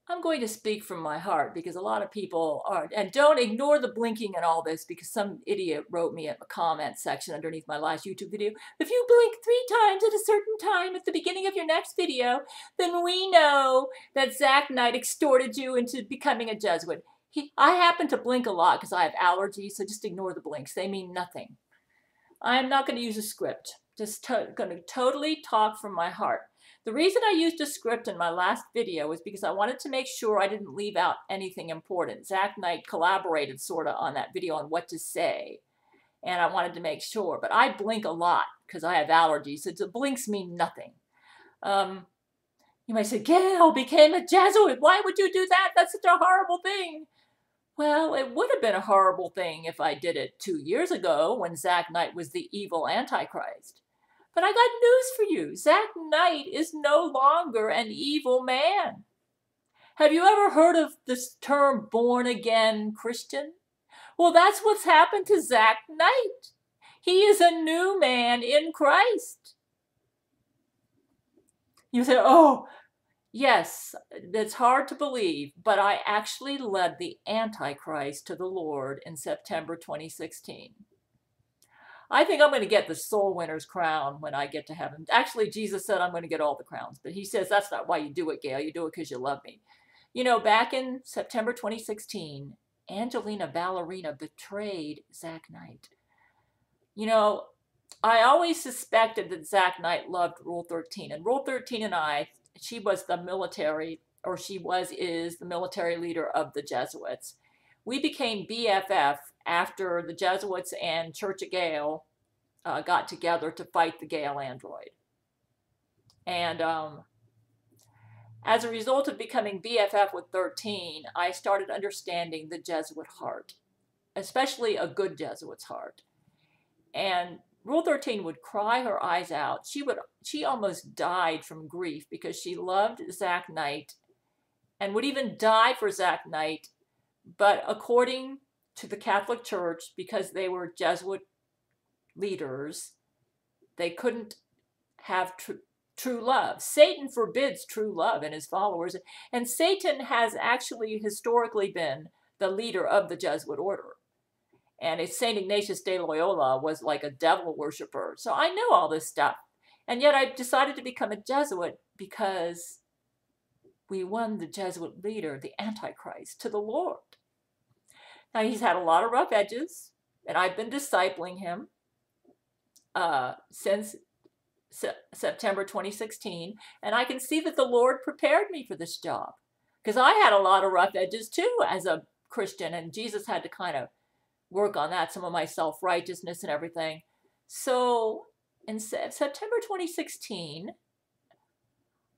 I'm going to speak from my heart because a lot of people are, and don't ignore the blinking and all this because some idiot wrote me in the comment section underneath my last YouTube video. If you blink 3 times at a certain time at the beginning of your next video, then we know that Zach Knight extorted you into becoming a Jesuit. I happen to blink a lot because I have allergies, so just ignore the blinks. They mean nothing. I'm not going to use a script. Just going to totally talk from my heart. The reason I used a script in my last video was because I wanted to make sure I didn't leave out anything important. Zach Knight collaborated sort of on that video on what to say, and I wanted to make sure. But I blink a lot because I have allergies, so the blinks mean nothing. You might say, Gail became a Jesuit. Why would you do that? That's such a horrible thing. Well, it would have been a horrible thing if I did it 2 years ago when Zach Knight was the evil Antichrist. But I got news for you. Zach Knight is no longer an evil man. Have you ever heard of this term born-again Christian? Well, that's what's happened to Zach Knight. He is a new man in Christ. You say, oh, yes, that's hard to believe, but I actually led the Antichrist to the Lord in September 2016. I think I'm going to get the soul winner's crown when I get to heaven. Actually, Jesus said I'm going to get all the crowns, but he says that's not why you do it, Gail. You do it because you love me. You know, back in September 2016, Angelina Ballerina betrayed Zach Knight. You know, I always suspected that Zach Knight loved Rule 13, and Rule 13 and she was the military, or is the military leader of the Jesuits. We became BFF after the Jesuits and Church of Gail got together to fight the Gail android. And as a result of becoming BFF with 13, I started understanding the Jesuit heart, especially a good Jesuit's heart. And Rule 13 would cry her eyes out. She almost died from grief because she loved Zach Knight and would even die for Zach Knight. But according to the Catholic Church, because they were Jesuit leaders, they couldn't have true love. Satan forbids true love in his followers. And Satan has actually historically been the leader of the Jesuit order. And St. Ignatius de Loyola was like a devil worshiper. So I know all this stuff. And yet I decided to become a Jesuit because we won the Jesuit leader, the Antichrist, to the Lord. Now, he's had a lot of rough edges, and I've been discipling him since September 2016, and I can see that the Lord prepared me for this job because I had a lot of rough edges too as a Christian, and Jesus had to kind of work on that, some of my self-righteousness and everything. So in September 2016,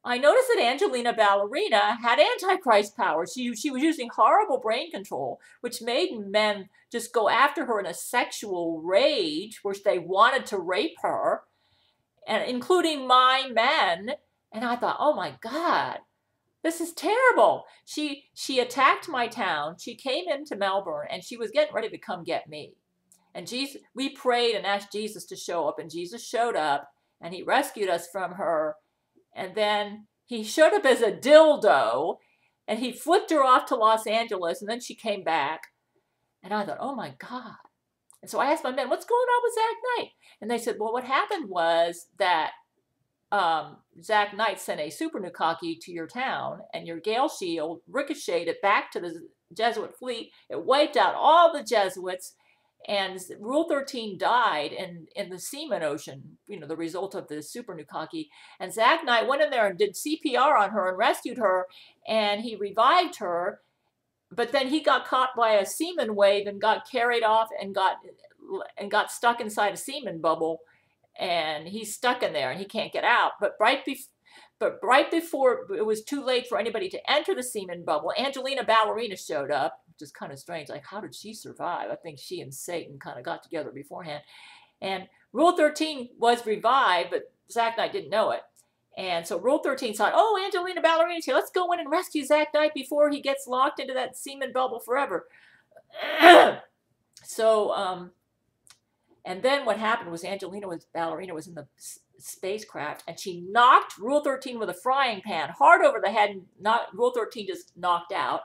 I noticed that Angelina Ballerina had Antichrist powers. She was using horrible brain control, which made men just go after her in a sexual rage, which they wanted to rape her, and including my men. And I thought, oh my God, this is terrible. She attacked my town. She came into Melbourne, and she was getting ready to come get me. And we prayed and asked Jesus to show up, and Jesus showed up, and he rescued us from her. And then he showed up as a dildo, and he flipped her off to Los Angeles, and then she came back. And I thought, oh my God. And so I asked my men, what's going on with Zach Knight? And they said, well, what happened was that Zach Knight sent a super nukkake to your town, and your Gail shield ricocheted back to the Jesuit fleet. It wiped out all the Jesuits, and Rule 13 died in the Seaman Ocean, you know, the result of the super nukkake. And Zach Knight went in there and did CPR on her and rescued her, and he revived her. But then he got caught by a semen wave and got carried off and got stuck inside a semen bubble. And he's stuck in there and he can't get out. But right before it was too late for anybody to enter the semen bubble, Angelina Ballerina showed up, which is kind of strange. Like, how did she survive? I think she and Satan kind of got together beforehand. And Rule 13 was revived, but Zach Knight didn't know it. And so Rule 13 thought, oh, Angelina Ballerina's here. Let's go in and rescue Zach Knight before he gets locked into that semen bubble forever. So, and then what happened was Angelina Ballerina was in the spacecraft, and she knocked Rule 13 with a frying pan hard over the head, and Rule 13 just knocked out.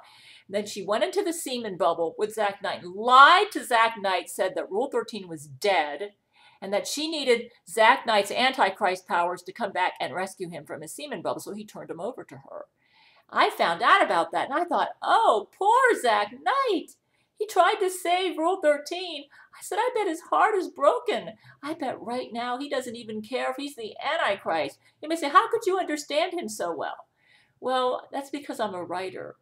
And then she went into the semen bubble with Zach Knight, lied to Zach Knight, said that Rule 13 was dead, and that she needed Zach Knight's Antichrist powers to come back and rescue him from his semen bubble, so he turned him over to her. I found out about that, and I thought, oh, poor Zach Knight. He tried to save Rule 13. I said, I bet his heart is broken. I bet right now he doesn't even care if he's the Antichrist. You may say, how could you understand him so well? Well, that's because I'm a writer.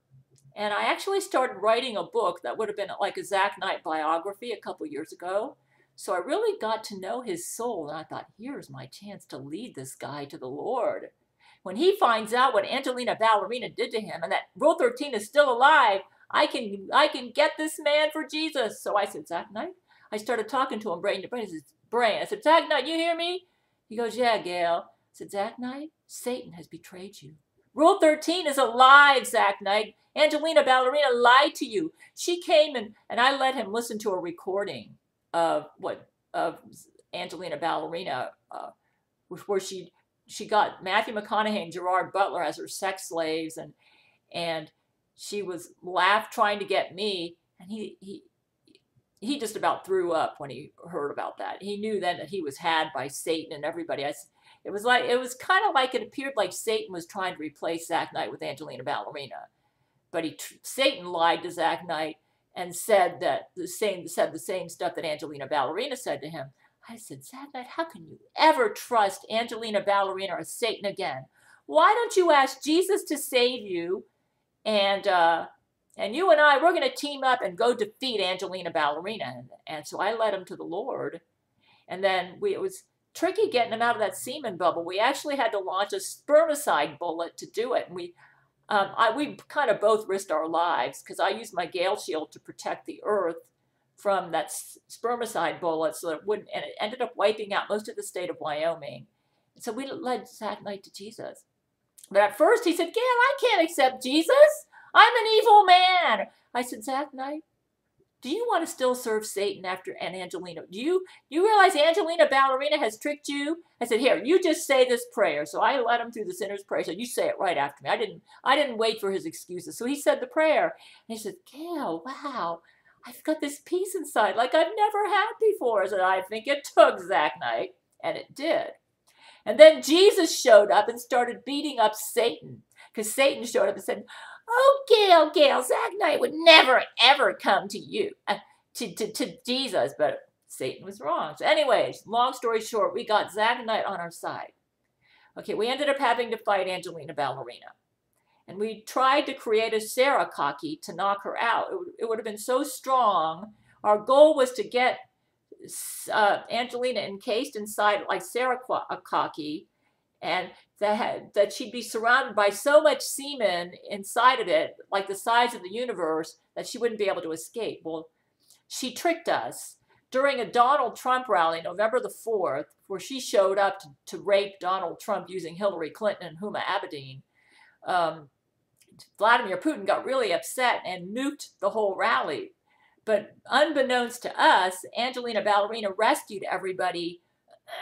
And I actually started writing a book that would have been like a Zach Knight biography a couple years ago. So I really got to know his soul, and I thought, here's my chance to lead this guy to the Lord. When he finds out what Angelina Ballerina did to him and that Rule 13 is still alive, I can get this man for Jesus. So I said, Zach Knight. I started talking to him, brain to brain. I said, Zach Knight, you hear me? He goes, yeah, Gail. I said, Zach Knight, Satan has betrayed you. Rule 13 is alive, Zach Knight. Angelina Ballerina lied to you. She came and I let him listen to a recording of Angelina Ballerina, where she got Matthew McConaughey and Gerard Butler as her sex slaves, and she was trying to get me, and he just about threw up when he heard about that. He knew then that he was had by Satan and everybody. It was kind of like it appeared like Satan was trying to replace Zach Knight with Angelina Ballerina, but Satan lied to Zach Knight and said the same stuff that Angelina Ballerina said to him. I said, Zach Knight, how can you ever trust Angelina Ballerina or Satan again? Why don't you ask Jesus to save you, and you and I, we're going to team up and go defeat Angelina Ballerina. And so I led him to the Lord. And then it was tricky getting him out of that semen bubble. We actually had to launch a spermicide bullet to do it. And we kind of both risked our lives, because I used my Gail shield to protect the earth from that spermicide bullet, so that it wouldn't, and it ended up wiping out most of the state of Wyoming. So we led Zach Knight to Jesus. But at first he said, Gail, I can't accept Jesus. I'm an evil man. I said, Zach Knight, do you want to still serve Satan and Angelina? Do you realize Angelina Ballerina has tricked you? I said, here, you just say this prayer. So I led him through the sinner's prayer. So you say it right after me. I didn't wait for his excuses. So he said the prayer. And he said, Gail, wow, I've got this peace inside like I've never had before. I said, I think it took, Zach Knight. And it did. And then Jesus showed up and started beating up Satan, because Satan showed up and said, oh, Gail, Zach Knight would never, ever come to you, to Jesus. But Satan was wrong. So anyways, long story short, we got Zach Knight on our side. Okay, we ended up having to fight Angelina Ballerina. And we tried to create a Sarah-Cocky to knock her out. It would have been so strong. Our goal was to get Angelina encased inside like Sarah-Cocky, and that she'd be surrounded by so much semen inside of it, like the size of the universe, that she wouldn't be able to escape. Well, she tricked us during a Donald Trump rally, November the 4th, where she showed up to rape Donald Trump using Hillary Clinton and Huma Abedin. Vladimir Putin got really upset and nuked the whole rally. But unbeknownst to us, Angelina Ballerina rescued everybody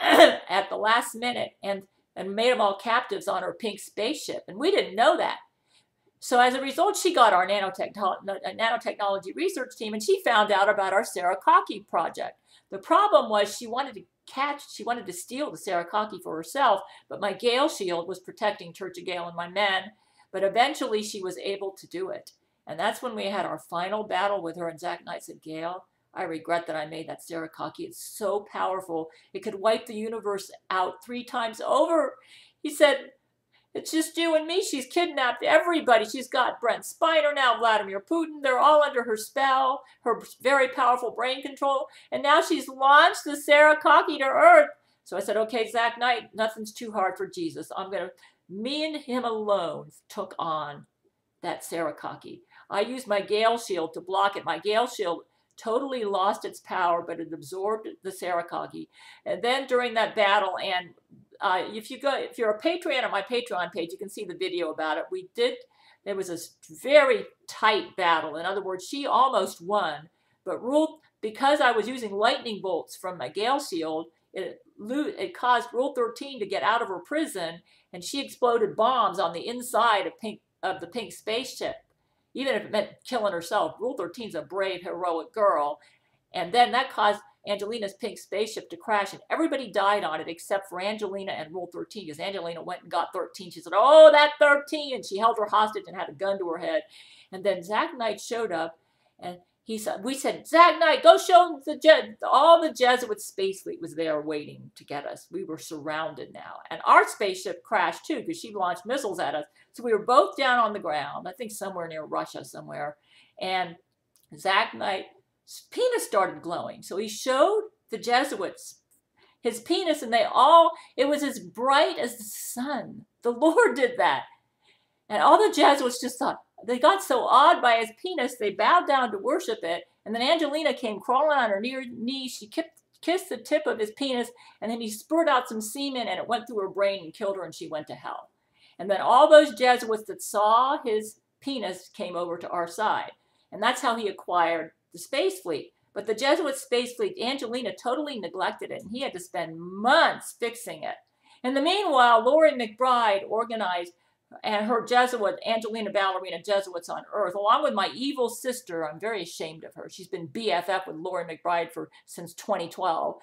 at the last minute and made them all captives on her pink spaceship. And we didn't know that. So as a result, she got our nanotechnology research team, and she found out about our Sarah-Cocky project. The problem was she wanted to steal the Sarah-Cocky for herself, but my Gail shield was protecting Church of Gail and my men. But eventually she was able to do it. And that's when we had our final battle with her. And Zach Knight said, Gail, I regret that I made that Sarah-Cocky. It's so powerful. It could wipe the universe out 3 times over. He said, it's just you and me. She's kidnapped everybody. She's got Brent Spiner now, Vladimir Putin. They're all under her spell, her very powerful brain control. And now she's launched the Sarah-Cocky to Earth. So I said, okay, Zach Knight, nothing's too hard for Jesus. Me and him alone took on that Sarah-Cocky. I used my Gail shield to block it. My Gail shield totally lost its power, but it absorbed the Sarah-Cocky. And then during that battle, and if you're a Patreon on my Patreon page, you can see the video about it. There was a very tight battle. In other words, she almost won, but because I was using lightning bolts from my Gail shield, it caused Rule 13 to get out of her prison, and she exploded bombs on the inside of the pink spaceship, even if it meant killing herself. Rule 13 is a brave, heroic girl. And then that caused Angelina's pink spaceship to crash, and everybody died on it except for Angelina and Rule 13, because Angelina went and got 13. She said, oh, that 13, and she held her hostage and had a gun to her head. And then Zach Knight showed up, and we said, Zach Knight, go show all the Jesuit space fleet was there waiting to get us. We were surrounded now. And our spaceship crashed too, because she launched missiles at us. So we were both down on the ground, I think somewhere near Russia somewhere. And Zach Knight's penis started glowing. So he showed the Jesuits his penis, and it was as bright as the sun. The Lord did that. And all the Jesuits just thought, they got so awed by his penis, they bowed down to worship it. And then Angelina came crawling on her knees. She kissed the tip of his penis, and then he spurted out some semen, and it went through her brain and killed her, and she went to hell. And then all those Jesuits that saw his penis came over to our side. And that's how he acquired the space fleet. But the Jesuit space fleet, Angelina totally neglected it, and he had to spend months fixing it. In the meanwhile, Lori McBride organized and her Jesuit, Angelina Ballerina Jesuits on Earth, along with my evil sister. I'm very ashamed of her. She's been BFF with Lori McBride since 2012.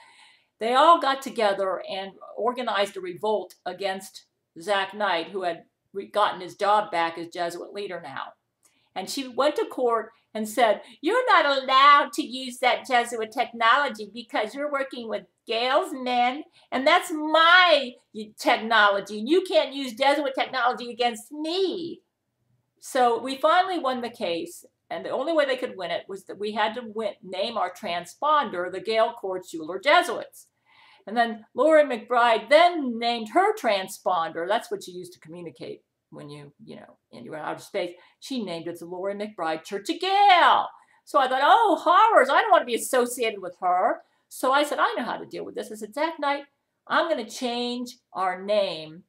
They all got together and organized a revolt against Zach Knight, who had gotten his job back as Jesuit leader now. And she went to court and said, you're not allowed to use that Jesuit technology because you're working with Gail's men, and that's my technology. You can't use Jesuit technology against me. So we finally won the case, and the only way they could win it was that we had to name our transponder the Gail Chord Schuler Jesuits. And then Lori McBride then named her transponder. That's what you use to communicate when you're out of space. She named it the Lori McBride Church of Gail. So I thought, oh, horrors, I don't want to be associated with her. So I said, I know how to deal with this. I said, Zach Knight, I'm going to change our name.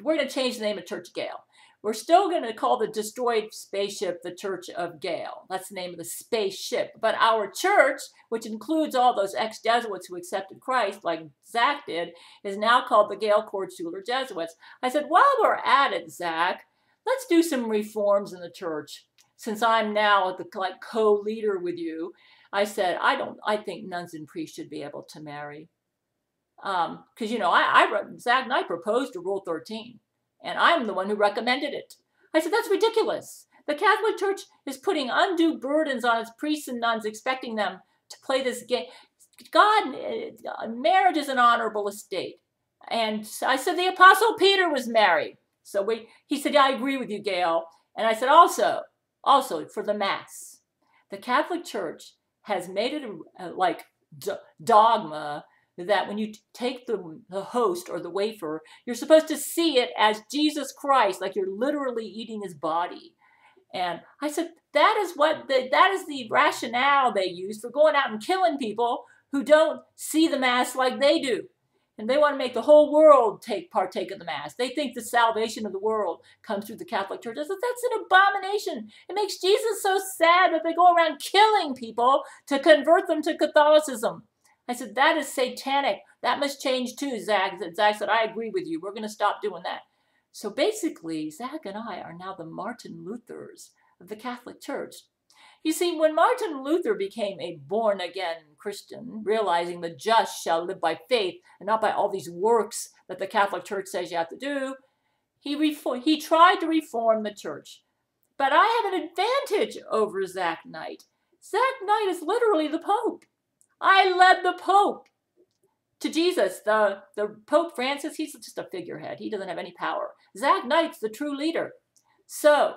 We're going to change the name of Church of Gail. We're still going to call the destroyed spaceship the Church of Gail. That's the name of the spaceship. But our church, which includes all those ex-Jesuits who accepted Christ, like Zach did, is now called the Gail Chord Schuler Jesuits. I said, while we're at it, Zach, let's do some reforms in the church. Since I'm now the co-leader with you, I said, I think nuns and priests should be able to marry. Because, Zach and I proposed to Rule 13. And I'm the one who recommended it. I said, that's ridiculous. The Catholic Church is putting undue burdens on its priests and nuns, expecting them to play this game. Marriage is an honorable estate. And I said, the Apostle Peter was married. So he said, yeah, I agree with you, Gail. And I said, also for the Mass. The Catholic Church has made it like dogma that when you take the host or the wafer, you're supposed to see it as Jesus Christ, like you're literally eating his body. And I said, that is the rationale they use for going out and killing people who don't see the Mass like they do. And they want to make the whole world partake of the Mass. They think the salvation of the world comes through the Catholic Church. I said, that's an abomination. It makes Jesus so sad that they go around killing people to convert them to Catholicism. I said, that is satanic. That must change too, Zach. Zach said, I agree with you. We're going to stop doing that. So basically, Zach and I are now the Martin Luthers of the Catholic Church. You see, when Martin Luther became a born-again Christian, realizing the just shall live by faith and not by all these works that the Catholic Church says you have to do, he tried to reform the church. But I have an advantage over Zach Knight. Zach Knight is literally the Pope. I led the Pope to Jesus. The Pope Francis, he's just a figurehead. He doesn't have any power. Zach Knight's the true leader. So,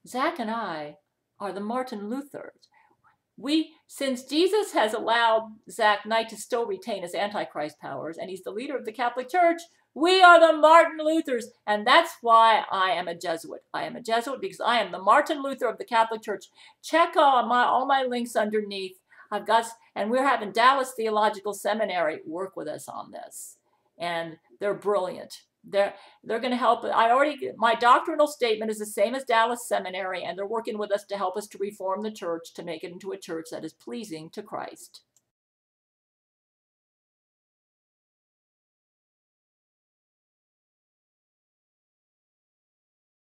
Zach and I are the Martin Luthers. Since Jesus has allowed Zach Knight to still retain his Antichrist powers, and he's the leader of the Catholic Church, we are the Martin Luthers, and that's why I am a Jesuit. I am a Jesuit because I am the Martin Luther of the Catholic Church. Check all my links underneath. And we're having Dallas Theological Seminary work with us on this. And they're brilliant. They're going to help. My doctrinal statement is the same as Dallas Seminary, and they're working with us to help us to reform the church, to make it into a church that is pleasing to Christ.